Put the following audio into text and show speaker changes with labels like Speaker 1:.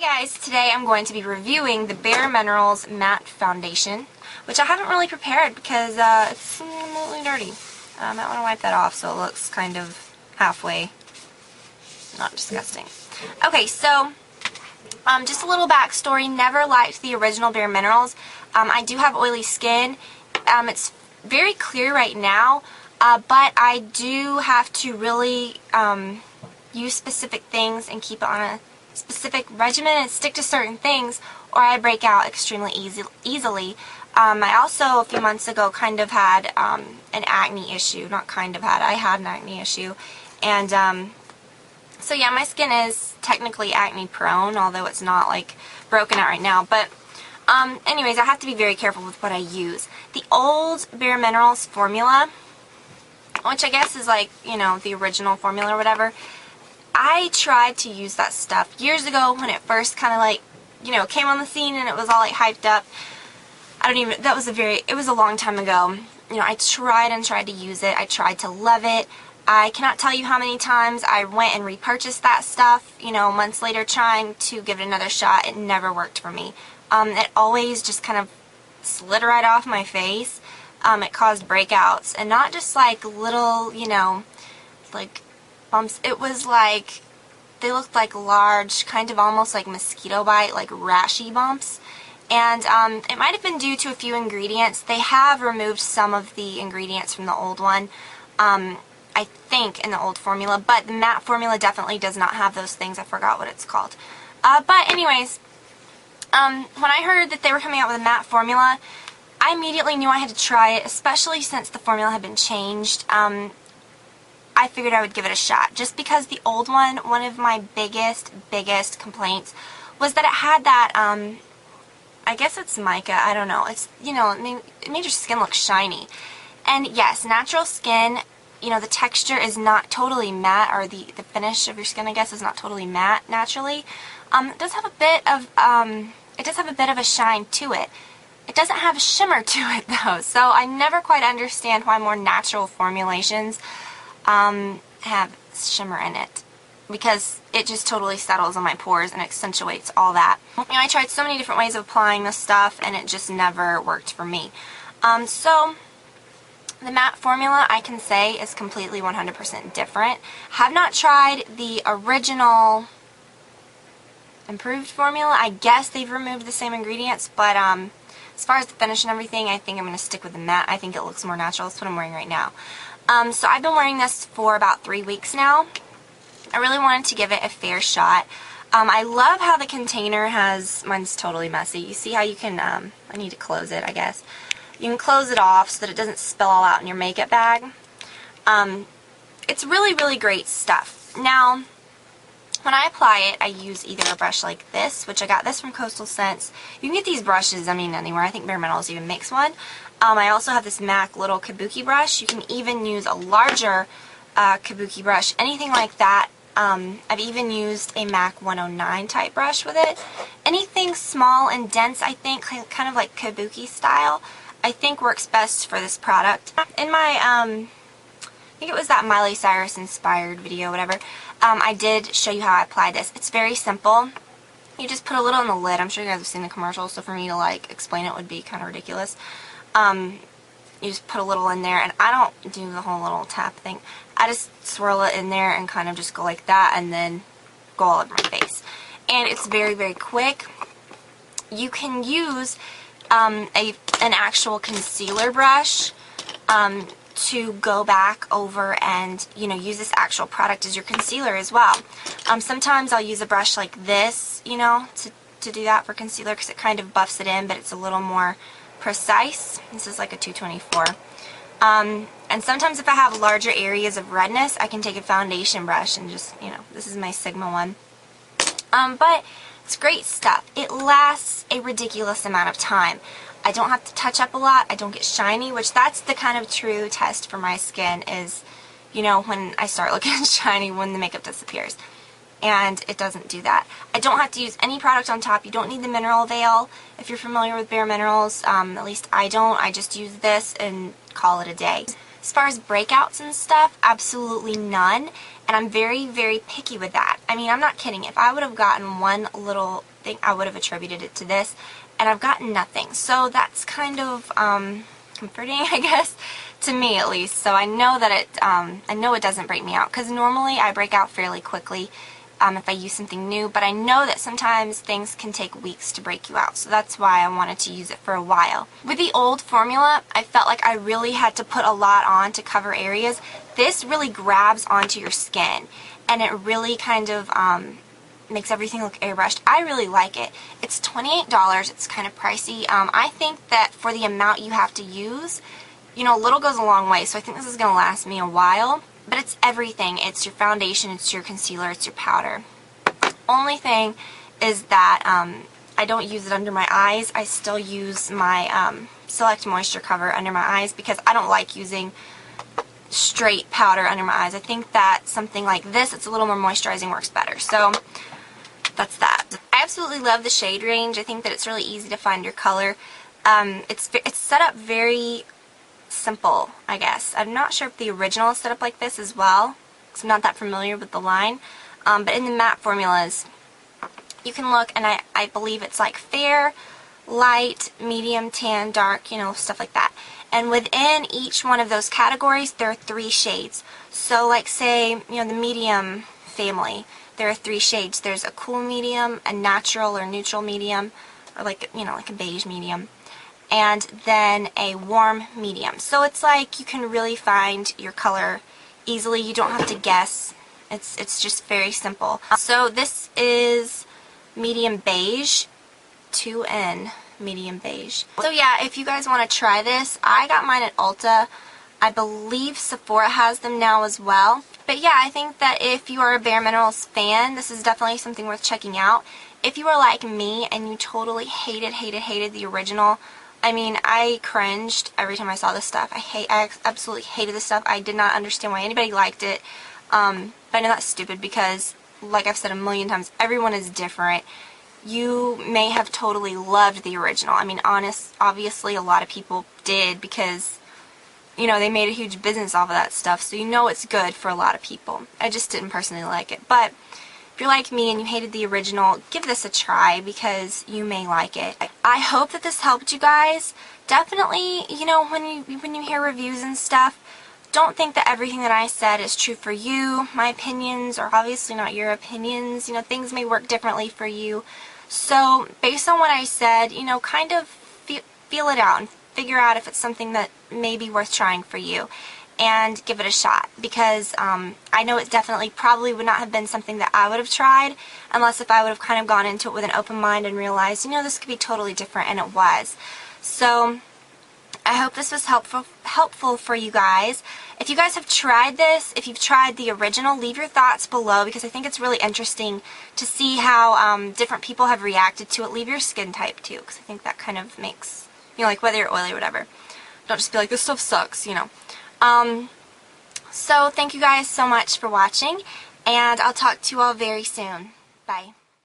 Speaker 1: guys, today I'm going to be reviewing the Bare Minerals Matte Foundation, which I haven't really prepared because it's a little dirty. I might want to wipe that off so it looks kind of halfway not disgusting. Okay, so just a little backstory. Never liked the original Bare Minerals. I do have oily skin. It's very clear right now, but I do have to really use specific things and keep it on a specific regimen and stick to certain things, or I break out extremely easily. I also, a few months ago, kind of had an acne issue. Not kind of had, I had an acne issue. And so yeah, my skin is technically acne prone, although it's not like broken out right now. But anyways, I have to be very careful with what I use. The old Bare Minerals formula, which I guess is like, you know, the original formula or whatever, I tried to use that stuff years ago when it first kind of like, you know, came on the scene and it was all like hyped up. It was a long time ago. You know, I tried and tried to use it. I tried to love it. I cannot tell you how many times I went and repurchased that stuff, you know, months later trying to give it another shot. It never worked for me. It always just kind of slid right off my face. It caused breakouts, and not just like little, you know, like bumps. It was like, they looked like large, kind of almost like mosquito bite, like rashy bumps. And it might have been due to a few ingredients. They have removed some of the ingredients from the old one, I think, in the old formula, but the matte formula definitely does not have those things. I forgot what it's called. But anyways, when I heard that they were coming out with a matte formula, I immediately knew I had to try it, especially since the formula had been changed. I figured I would give it a shot, just because the old one of my biggest complaints was that it had that, I guess it's mica, I don't know, it's, you know, it made your skin look shiny. And yes, natural skin, you know, the texture is not totally matte, or the finish of your skin, I guess, is not totally matte naturally. It does have a bit of a shine to it. It doesn't have a shimmer to it though, so I never quite understand why more natural formulations have shimmer in it, because it just totally settles on my pores and accentuates all that. You know, I tried so many different ways of applying this stuff and it just never worked for me. So the matte formula, I can say, is completely 100% different. Have not tried the original improved formula. I guess they've removed the same ingredients, but as far as the finish and everything, I think I'm going to stick with the matte. I think it looks more natural. That's what I'm wearing right now. So I've been wearing this for about 3 weeks now. I really wanted to give it a fair shot. I love how the container has, mine's totally messy. You see how you can, I need to close it, I guess. You can close it off so that it doesn't spill all out in your makeup bag. It's really great stuff. Now, when I apply it, I use either a brush like this, which I got this from Coastal Scents. You can get these brushes, I mean, anywhere. I think Bare Minerals even makes one. I also have this MAC little kabuki brush. You can even use a larger kabuki brush, anything like that. I've even used a MAC 109 type brush with it. Anything small and dense, I think, kind of like kabuki style, I think works best for this product. In my, I think it was that Miley Cyrus inspired video, whatever, I did show you how I apply this. It's very simple. You just put a little in the lid. I'm sure you guys have seen the commercials, so for me to like explain it would be kind of ridiculous. You just put a little in there, and I don't do the whole little tap thing. I just swirl it in there and kind of just go like that and then go all over my face. And it's very quick. You can use an actual concealer brush to go back over and, you know, use this actual product as your concealer as well. Sometimes I'll use a brush like this, you know, to do that for concealer, because it kind of buffs it in, but it's a little more precise. This is like a 224. And sometimes if I have larger areas of redness, I can take a foundation brush and just, you know, this is my Sigma one. But it's great stuff. It lasts a ridiculous amount of time. I don't have to touch up a lot. I don't get shiny, which that's the kind of true test for my skin is, you know, when I start looking shiny when the makeup disappears. And it doesn't do that. I don't have to use any product on top. You don't need the mineral veil if you're familiar with Bare Minerals. At least I don't. I just use this and call it a day. As far as breakouts and stuff, absolutely none. And I'm very picky with that. I mean, I'm not kidding. If I would have gotten one little think I would have attributed it to this, and I've gotten nothing. So that's kind of comforting, I guess, to me at least. So I know that it doesn't break me out, because normally I break out fairly quickly if I use something new, but I know that sometimes things can take weeks to break you out, so that's why I wanted to use it for a while. With the old formula, I felt like I really had to put a lot on to cover areas. This really grabs onto your skin, and it really kind of makes everything look airbrushed. I really like it. It's $28. It's kind of pricey. I think that for the amount you have to use, you know, a little goes a long way, so I think this is going to last me a while. But it's everything. It's your foundation, it's your concealer, it's your powder. Only thing is that I don't use it under my eyes. I still use my Select Moisture Cover under my eyes because I don't like using straight powder under my eyes. I think that something like this, it's a little more moisturizing, works better. So that's that. I absolutely love the shade range. I think that it's really easy to find your color. It's set up very simple, I guess. I'm not sure if the original is set up like this as well, because I'm not that familiar with the line. But in the matte formulas, you can look, and I believe it's like fair, light, medium, tan, dark, you know, stuff like that. And within each one of those categories, there are 3 shades. So like say, you know, the medium family, there are 3 shades. There's a cool medium, a natural or neutral medium, or like, you know, like a beige medium, and then a warm medium. So it's like you can really find your color easily. You don't have to guess. It's just very simple. So this is medium beige, 2N medium beige. So yeah, if you guys want to try this, I got mine at Ulta. I believe Sephora has them now as well. But yeah, I think that if you are a Bare Minerals fan, this is definitely something worth checking out. If you are like me and you totally hated the original, I mean, I cringed every time I saw this stuff. I absolutely hated this stuff. I did not understand why anybody liked it. But I know that's stupid because, like I've said a million times, everyone is different. You may have totally loved the original. I mean, obviously a lot of people did because, you know, they made a huge business off of that stuff. So you know it's good for a lot of people. I just didn't personally like it. But if you're like me and you hated the original, give this a try because you may like it. I hope that this helped you guys. Definitely, you know, when you hear reviews and stuff, don't think that everything that I said is true for you. My opinions are obviously not your opinions. You know, things may work differently for you. So, based on what I said, you know, kind of feel it out and figure out if it's something that may be worth trying for you. And give it a shot, because I know it definitely probably would not have been something that I would have tried unless if I would have kind of gone into it with an open mind and realized, you know, this could be totally different, and it was. So I hope this was helpful for you guys. If you guys have tried this, if you've tried the original, leave your thoughts below, because I think it's really interesting to see how different people have reacted to it. Leave your skin type too, because I think that kind of makes, you know, like whether you're oily or whatever. Don't just be like, this stuff sucks, you know. So thank you guys so much for watching, and I'll talk to you all very soon. Bye.